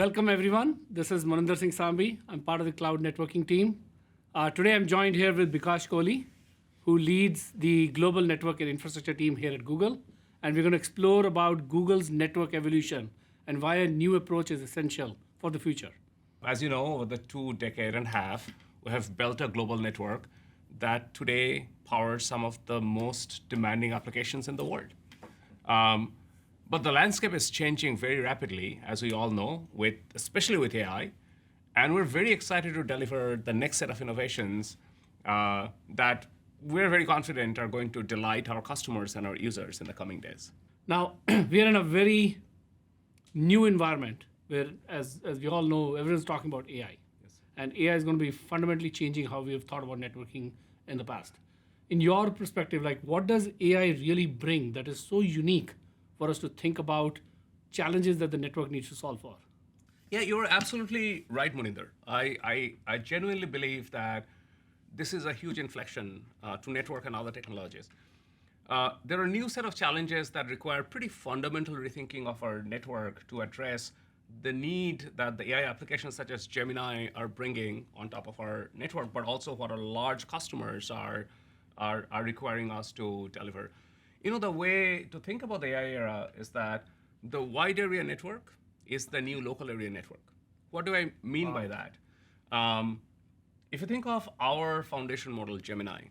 Welcome everyone. This is Muninder Sambi. I'm part of the cloud networking team. Today I'm joined here with Bikash Koley, who leads the global network and infrastructure team here at Google. And we're going to explore about Google's network evolution and why a new approach is essential for the future. As you know, over the 2 decades and a half, we have built a global network that today powers some of the most demanding applications in the world. But the landscape is changing very rapidly, as we all know, especially with AI. And we're very excited to deliver the next set of innovations that we're very confident are going to delight our customers and our users in the coming days. Now, we are in a very new environment where, as we all know, everyone's talking about AI. Yes. And AI is going to be fundamentally changing how we have thought about networking in the past. In your perspective, what does AI really bring that is so unique for us to think about challenges that the network needs to solve for? Yeah, you're absolutely right, Muninder. I genuinely believe that this is a huge inflection to network and other technologies. There are a new set of challenges that require pretty fundamental rethinking of our network to address the need that the AI applications such as Gemini are bringing on top of our network, but also what our large customers are requiring us to deliver. You know, the way to think about the AI era is that the wide area network is the new local area network. What do I mean by that? If you think of our foundation model, Gemini,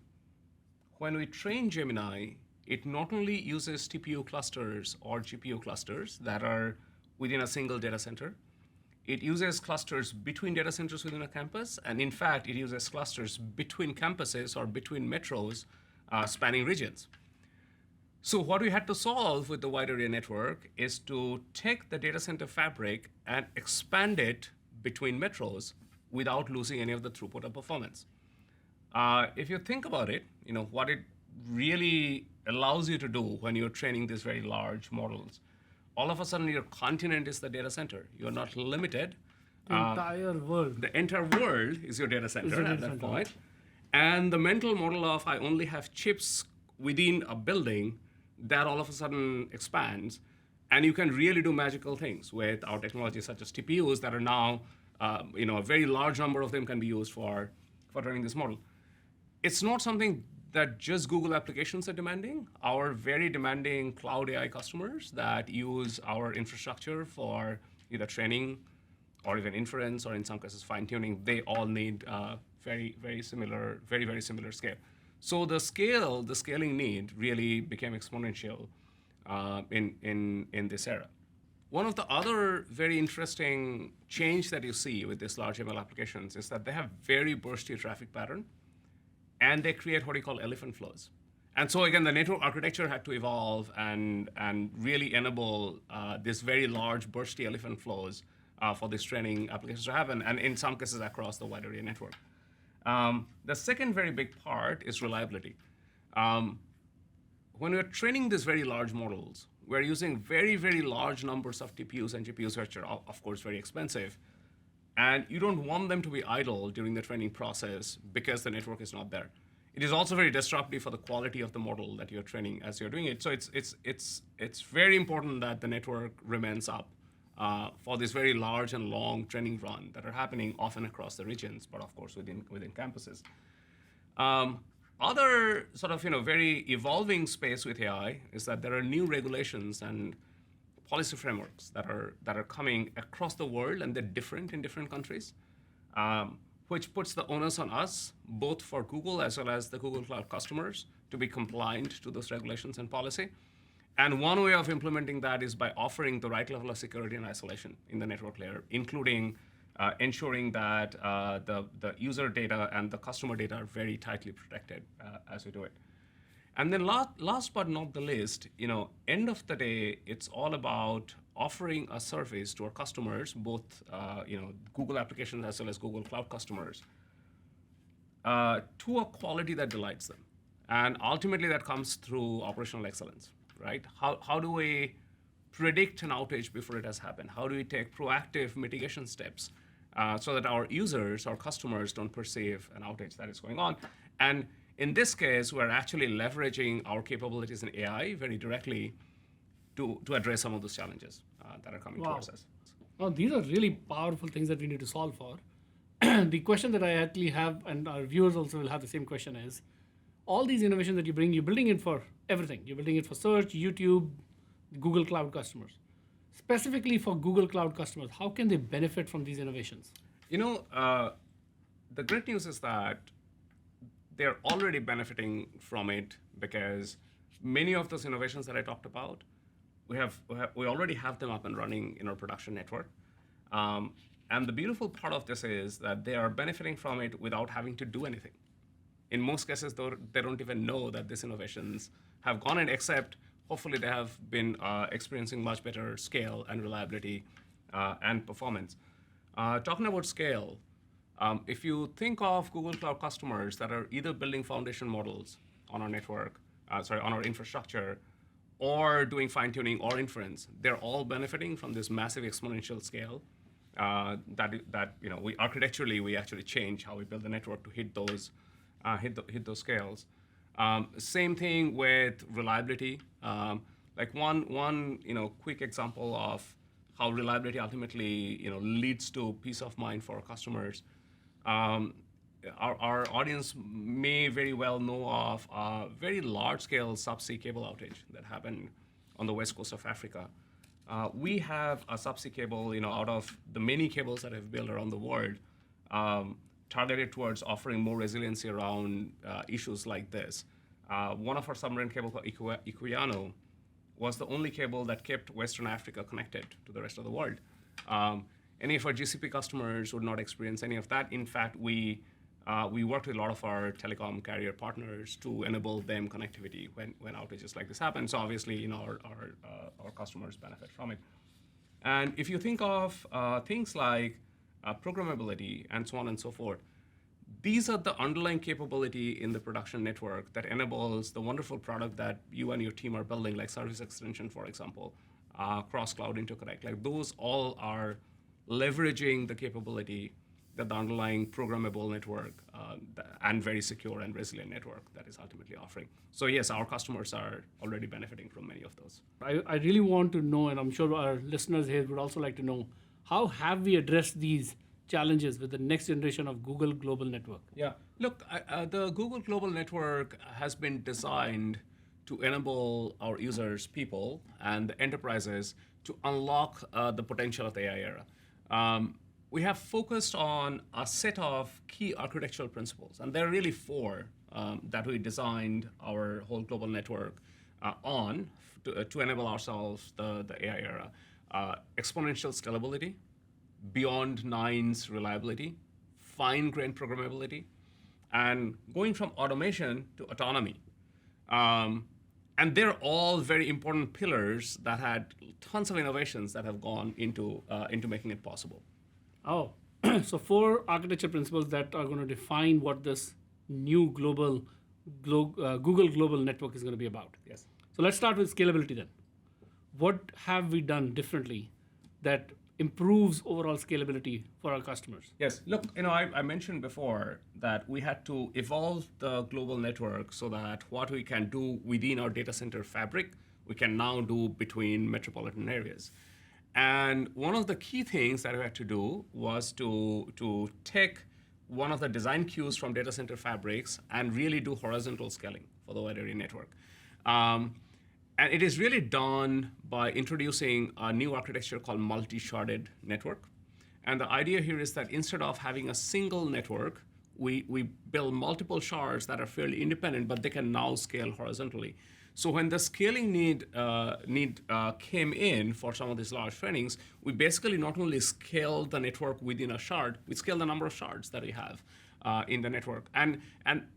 when we train Gemini, it not only uses TPU clusters or GPU clusters that are within a single data center, it uses clusters between data centers within a campus, and in fact, it uses clusters between campuses or between metros spanning regions. So what we had to solve with the wide area network is to take the data center fabric and expand it between metros without losing any of the throughput or performance. If you think about it, what it really allows you to do when you're training these very large models, all of a sudden your continent is the data center. You're not limited. The entire world. The entire world is your data center at that point. And the mental model of I only have chips within a building, that all of a sudden expands, and you can really do magical things with our technology such as TPUs that are now, a very large number of them can be used for training this model. It's not something that just Google applications are demanding. Our very demanding cloud AI customers that use our infrastructure for either training or even inference, or in some cases fine-tuning, they all need very, very similar scale. So the scaling need really became exponential in this era. One of the other very interesting change that you see with these large ML applications is that they have very bursty traffic pattern, and they create what we call elephant flows. And so again, the network architecture had to evolve and really enable this very large bursty elephant flows for these training applications to happen, and in some cases across the wide area network. The second very big part is reliability. When we're training these very large models, we're using very, very large numbers of TPUs and GPUs, which are, of course, very expensive. And you don't want them to be idle during the training process because the network is not there. It is also very disruptive for the quality of the model that you're training as you're doing it. So it's very important that the network remains up for this very large and long training run that are happening often across the regions, but of course within campuses. Other sort of very evolving space with AI is that there are new regulations and policy frameworks that are coming across the world, and they're different in different countries, which puts the onus on us, both for Google as well as the Google Cloud customers, to be compliant to those regulations and policy. And one way of implementing that is by offering the right level of security and isolation in the network layer, including ensuring that the user data and the customer data are very tightly protected as we do it. And then last but not the least, end of the day, it's all about offering a service to our customers, both Google applications as well as Google Cloud customers, to a quality that delights them. And ultimately, that comes through operational excellence, right? How do we predict an outage before it has happened? How do we take proactive mitigation steps so that our users, our customers, don't perceive an outage that is going on? And in this case, we're actually leveraging our capabilities in AI very directly to address some of those challenges that are coming towards us. Oh, these are really powerful things that we need to solve for. The question that I actually have, and our viewers also will have the same question, is all these innovations that you bring, you're building it for everything. You're building it for search, YouTube, Google Cloud customers. Specifically for Google Cloud customers, how can they benefit from these innovations? The great news is that they're already benefiting from it because many of those innovations that I talked about, we already have them up and running in our production network. And the beautiful part of this is that they are benefiting from it without having to do anything. In most cases, though, they don't even know that these innovations have gone in, except hopefully they have been experiencing much better scale and reliability and performance. Talking about scale, if you think of Google Cloud customers that are either building foundation models on our network, on our infrastructure, or doing fine-tuning or inference, they're all benefiting from this massive exponential scale that we architecturally we actually change how we build the network to hit those scales. Same thing with reliability. Like one quick example of how reliability ultimately leads to peace of mind for our customers. Our audience may very well know of a very large-scale subsea cable outage that happened on the west coast of Africa. We have a subsea cable, out of the many cables that have built around the world, targeted towards offering more resiliency around issues like this. One of our submarine cable called Equiano was the only cable that kept Western Africa connected to the rest of the world. Any of our GCP customers would not experience any of that. In fact, we worked with a lot of our telecom carrier partners to enable them connectivity when outages like this happen. So obviously, our customers benefit from it. And if you think of things like programmability and so on and so forth, these are the underlying capability in the production network that enables the wonderful product that you and your team are building, like service extension, for example, cross-cloud interconnect. Like those all are leveraging the capability that the underlying programmable network and very secure and resilient network that is ultimately offering. So yes, our customers are already benefiting from many of those. I really want to know, and I'm sure our listeners here would also like to know, how have we addressed these challenges with the next generation of Google Global Network? Yeah, look, the Google Global Network has been designed to enable our users, people, and the enterprises to unlock the potential of the AI era. We have focused on a set of key architectural principles, and there are really four that we designed our whole global network on to enable ourselves the AI era. Exponential scalability, beyond nines reliability, fine-grained programmability, and going from automation to autonomy. And they're all very important pillars that had tons of innovations that have gone into making it possible. Oh, so four architecture principles that are going to define what this new Google Global Network is going to be about. Yes. So let's start with scalability then. What have we done differently that improves overall scalability for our customers? Yes, look, I mentioned before that we had to evolve the global network so that what we can do within our data center fabric, we can now do between metropolitan areas. And one of the key things that we had to do was to take one of the design cues from data center fabrics and really do horizontal scaling for the wide area network. And it is really done by introducing a new architecture called multi-sharded network. And the idea here is that instead of having a single network, we build multiple shards that are fairly independent, but they can now scale horizontally. So when the scaling need came in for some of these large trainings, we basically not only scale the network within a shard, we scale the number of shards that we have in the network. And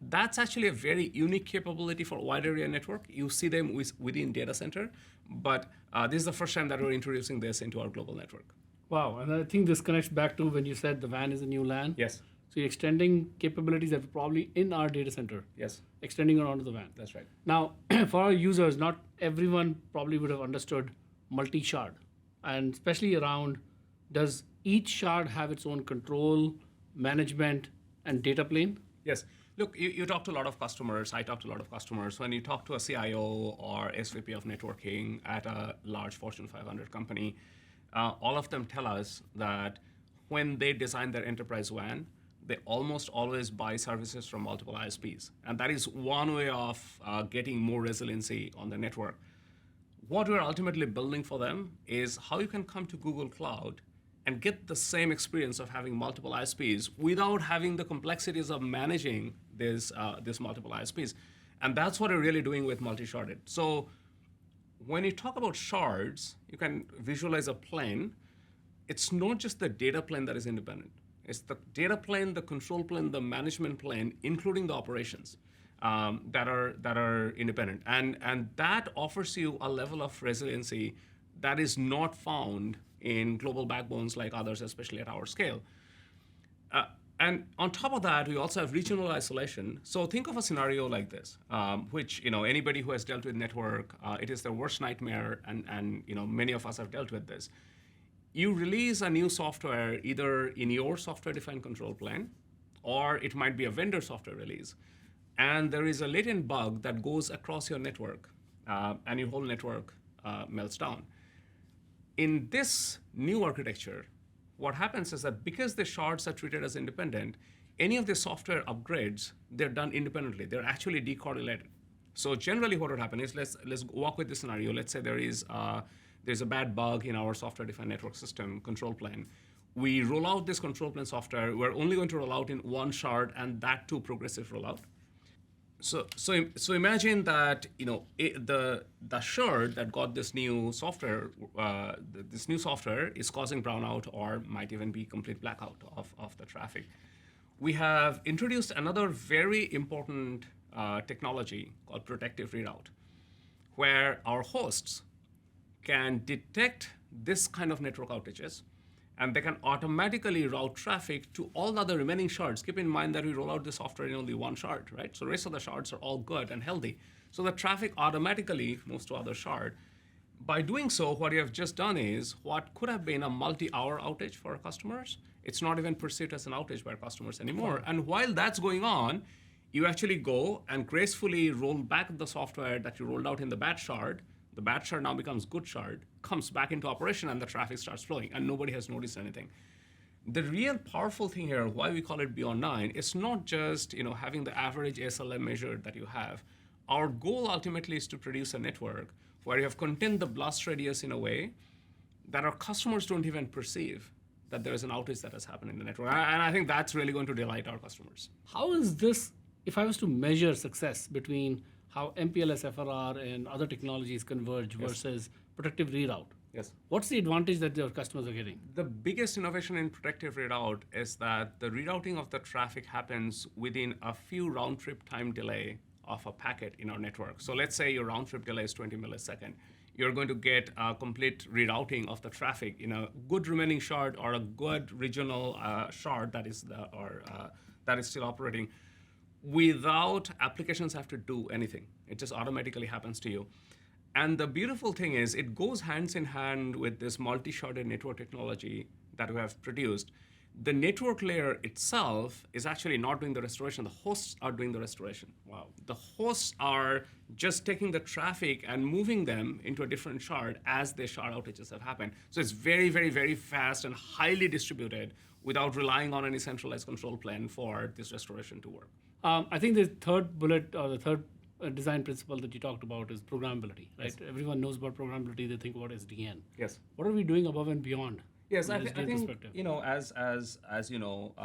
that's actually a very unique capability for a wide area network. You see them within data center, but this is the first time that we're introducing this into our global network. Wow, and I think this connects back to when you said the WAN is a new LAN. Yes. So you're extending capabilities that are probably in our data center. Yes. Extending it onto the WAN. That's right. Now, for our users, not everyone probably would have understood multi-shard. And especially around, does each shard have its own control, management, and data plane? Yes. Look, you talk to a lot of customers. I talk to a lot of customers. When you talk to a CIO or SVP of networking at a large Fortune 500 company, all of them tell us that when they design their enterprise WAN, they almost always buy services from multiple ISPs. And that is one way of getting more resiliency on the network. What we're ultimately building for them is how you can come to Google Cloud and get the same experience of having multiple ISPs without having the complexities of managing this multiple ISPs. And that's what we're really doing with multi-sharded. So when you talk about shards, you can visualize a plane. It's not just the data plane that is independent. It's the data plane, the control plane, the management plane, including the operations that are independent. And that offers you a level of resiliency that is not found in global backbones like others, especially at our scale. And on top of that, we also have regional isolation. So think of a scenario like this, which anybody who has dealt with network, it is their worst nightmare, and many of us have dealt with this. You release a new software either in your software-defined control plane, or it might be a vendor software release, and there is a latent bug that goes across your network, and your whole network melts down. In this new architecture, what happens is that because the shards are treated as independent, any of the software upgrades, they're done independently. They're actually decorrelated. So generally what would happen is, let's walk with this scenario. Let's say there's a bad bug in our software-defined network system control plane. We roll out this control plane software. We're only going to roll out in one shard, and that too progressive rollout. So imagine that the shard that got this new software, is causing brownout or might even be complete blackout of the traffic. We have introduced another very important technology called protective reroute, where our hosts can detect this kind of network outages, and they can automatically route traffic to all the other remaining shards. Keep in mind that we roll out the software in only one shard, right? So the rest of the shards are all good and healthy. So the traffic automatically moves to other shard. By doing so, what you have just done is what could have been a multi-hour outage for our customers, it's not even perceived as an outage by our customers anymore. And while that's going on, you actually go and gracefully roll back the software that you rolled out in the bad shard. The bad shard now becomes good shard, comes back into operation, and the traffic starts flowing, and nobody has noticed anything. The real powerful thing here, why we call it Beyond 9, it's not just having the average SLM measured that you have. Our goal ultimately is to produce a network where you have contained the blast radius in a way that our customers don't even perceive that there is an outage that has happened in the network. And I think that's really going to delight our customers. How is this, if I was to measure success between how MPLS FRR and other technologies converge versus protective reroute? Yes. What's the advantage that your customers are getting? The biggest innovation in protective reroute is that the rerouting of the traffic happens within a few round trip time delay of a packet in our network. So let's say your round trip delay is 20 milliseconds. You're going to get a complete rerouting of the traffic in a good remaining shard or a good regional shard that is still operating, without applications have to do anything. It just automatically happens to you. And the beautiful thing is it goes hands in hand with this multi-sharded network technology that we have produced. The network layer itself is actually not doing the restoration. The hosts are doing the restoration. Wow. The hosts are just taking the traffic and moving them into a different shard as the shard outages have happened. So it's very, very, very fast and highly distributed without relying on any centralized control plane for this restoration to work. I think the third bullet, or the third design principle that you talked about is programmability, right? Yes. Everyone knows about programmability, they think about SDN. Yes. What are we doing above and beyond? Yes, from I an think SDN perspective? as you know,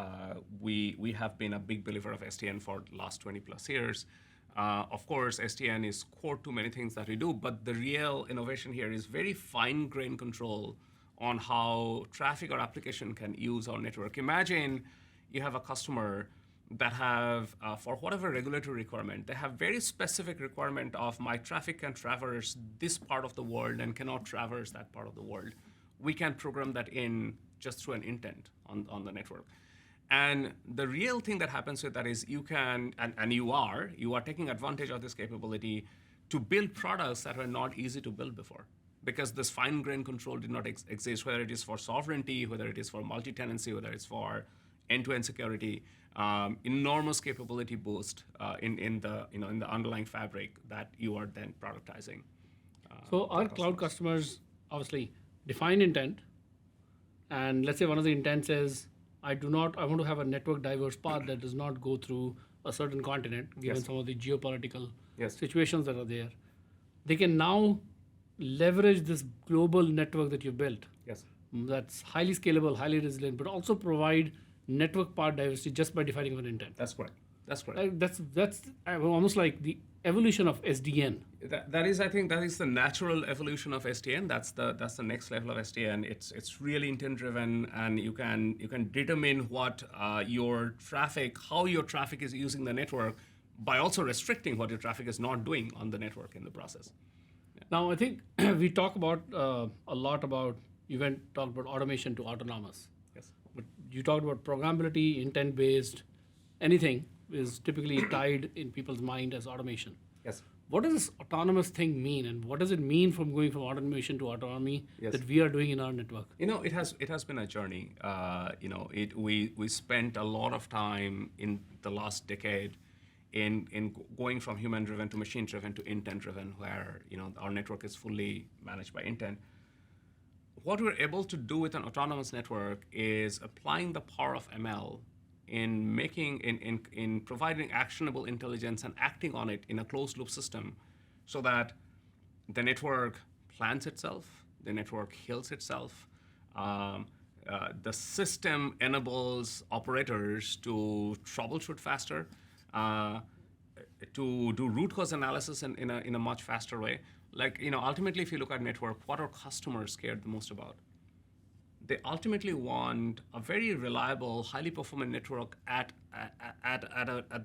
we have been a big believer of SDN for the last 20 plus years. Of course, SDN is core to many things that we do, but the real innovation here is very fine-grained control on how traffic or application can use our network. Imagine you have a customer that have, for whatever regulatory requirement, they have very specific requirement of my traffic can traverse this part of the world and cannot traverse that part of the world. We can program that in just through an intent on the network. And the real thing that happens with that is you can, and you are taking advantage of this capability to build products that were not easy to build before, because this fine-grained control did not exist, whether it is for sovereignty, whether it is for multi-tenancy, whether it's for end-to-end security. Enormous capability boost in the underlying fabric that you are then productizing. So our cloud customers obviously define intent, And let's say one of the intents is I want to have a network diverse path that does not go through a certain continent, given Yes. some of the geopolitical Yes. situations that are there. They can now leverage this global network that you've built Yes. that's highly scalable, highly resilient, but also provide network path diversity just by defining an intent. That's correct. That's correct. That's almost like the evolution of SDN. That is, I think, that is the natural evolution of SDN. That's the next level of SDN. It's really intent driven, and you can determine what your traffic, how your traffic is using the network, by also restricting what your traffic is not doing on the network in the process. Now, I think we talk about a lot about talked about automation to autonomous, Yes. but you talked about programmability, intent based, anything is typically tied in people's mind as automation. Yes. What does this autonomous thing mean, and what does it mean from going from automation to autonomy Yes. that we are doing in our network? It has been a journey. We spent a lot of time in the last decade in going from human driven to machine driven to intent driven, where our network is fully managed by intent. What we're able to do with an autonomous network is applying the power of ML in providing actionable intelligence and acting on it in a closed loop system, so that the network plans itself, the network heals itself, the system enables operators to troubleshoot faster, to do root cause analysis in a much faster way. Ultimately, if you look at network, what are customers scared the most about? They ultimately want a very reliable, highly performant network at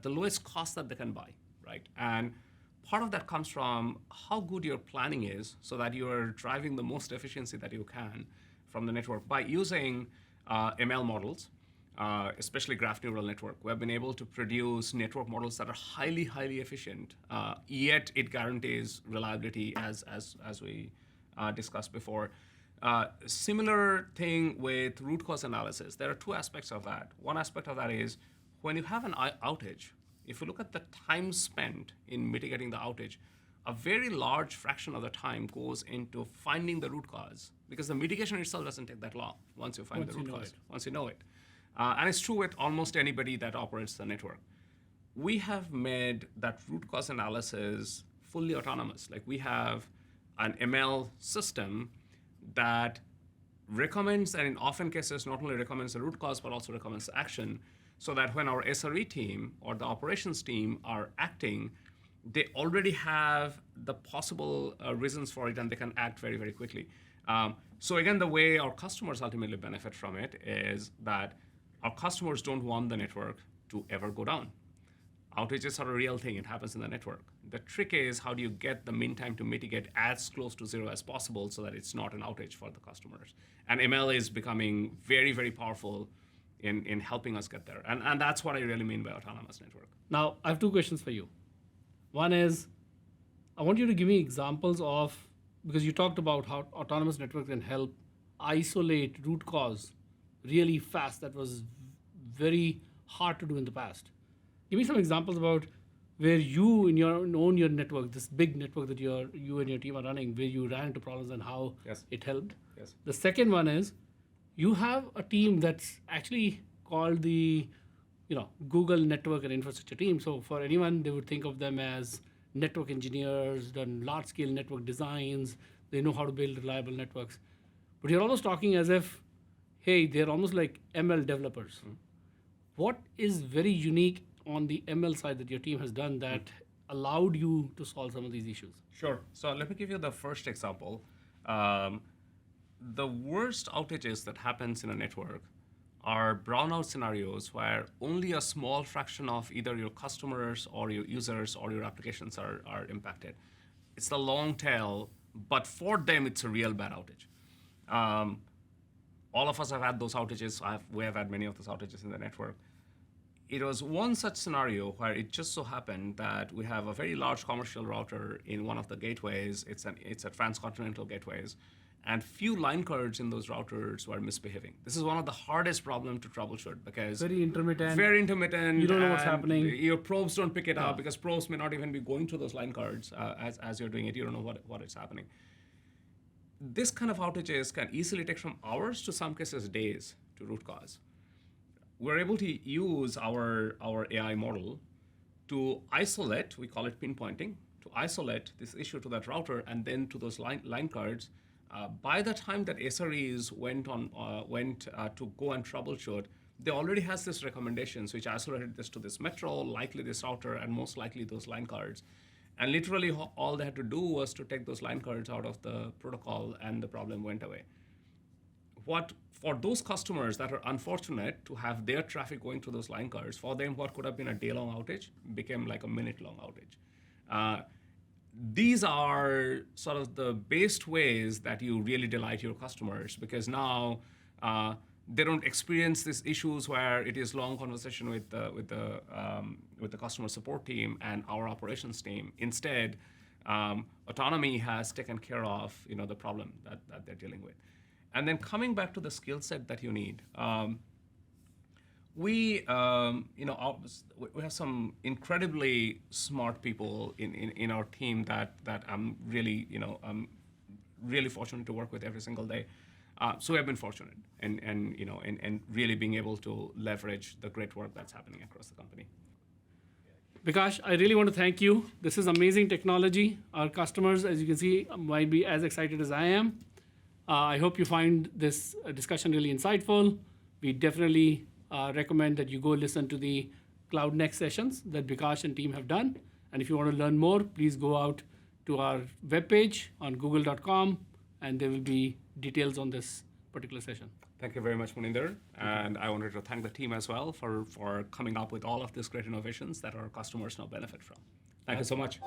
the lowest cost that they can buy, right? And part of that comes from how good your planning is, so that you are driving the most efficiency that you can from the network by using ML models, especially graph neural network. We have been able to produce network models that are highly, highly efficient, yet it guarantees reliability, as we discussed before. Similar thing with root cause analysis. There are two aspects of that. One aspect of that is when you have an outage, if you look at the time spent in mitigating the outage, a very large fraction of the time goes into finding the root cause, because the mitigation itself doesn't take that long once you find the root cause, once you know it. And it's true with almost anybody that operates the network. We have made that root cause analysis fully autonomous. Like, we have an ML system that recommends, and in often cases not only recommends the root cause but also recommends action, so that when our SRE team or the operations team are acting, they already have the possible reasons for it, and they can act very, very quickly. So again, the way our customers ultimately benefit from it is that our customers don't want the network to ever go down. Outages are a real thing. It happens in the network. The trick is, how do you get the mean time to mitigate as close to zero as possible, so that it's not an outage for the customers? And ML is becoming very, very powerful in helping us get there. And that's what I really mean by autonomous network. Now, I have two questions for you. One is, I want you to give me examples of, because you talked about how autonomous network can help isolate root cause really fast. That was very hard to do in the past. Give me some examples about where you own your network, this big network that you and your team are running, where you ran into problems and how it helped. Yes. The second one is, you have a team that's actually called the Google Network and Infrastructure team. So for anyone, they would think of them as network engineers, done large-scale network designs, they know how to build reliable networks. But you're almost talking as if, hey, they're almost like ML developers. What is very unique on the ML side that your team has done that allowed you to solve some of these issues? Sure. So let me give you the first example. The worst outages that happens in a network are brownout scenarios where only a small fraction of either your customers or your users or your applications are impacted. It's the long tail, but for them, it's a real bad outage. All of us have had those outages. We have had many of those outages in the network. It was one such scenario where it just so happened that we have a very large commercial router in one of the gateways. It's a transcontinental gateways, and few line cards in those routers were misbehaving. This is one of the hardest problems to troubleshoot, because Very intermittent. You don't know what's happening. Your probes don't pick it up, because probes may not even be going to those line cards as you're doing it. You don't know what is happening. this kind of outages can easily take from hours to some cases days to root cause. We're able to use our AI model to isolate, we call it pinpointing, to isolate this issue to that router and then to those line cards. By the time that SREs went to go and troubleshoot, they already has this recommendations which isolated this to this metro, likely this router, and most likely those line cards. And literally all they had to do was to take those line cards out of the protocol and the problem went away. For those customers that are unfortunate to have their traffic going through those line cards, for them what could have been a day-long outage became like a minute-long outage. These are sort of the best ways that you really delight your customers, because now they don't experience these issues where it is long conversation with the customer support team and our operations team. Instead, autonomy has taken care of the problem that they're dealing with. And then coming back to the skill set that you need, we have some incredibly smart people in our team that I'm really fortunate to work with every single day. So we have been fortunate and really being able to leverage the great work that's happening across the company. Bikash, I really want to thank you. This is amazing technology. Our customers, as you can see, might be as excited as I am. I hope you find this discussion really insightful. We definitely recommend that you go listen to the Cloud Next sessions that Bikash and team have done. And if you want to learn more, please go out to our webpage on google.com, and there will be details on this particular session. Thank you very much, Muninder. And I wanted to thank the team as well for coming up with all of these great innovations that our customers now benefit from. Thank you so much.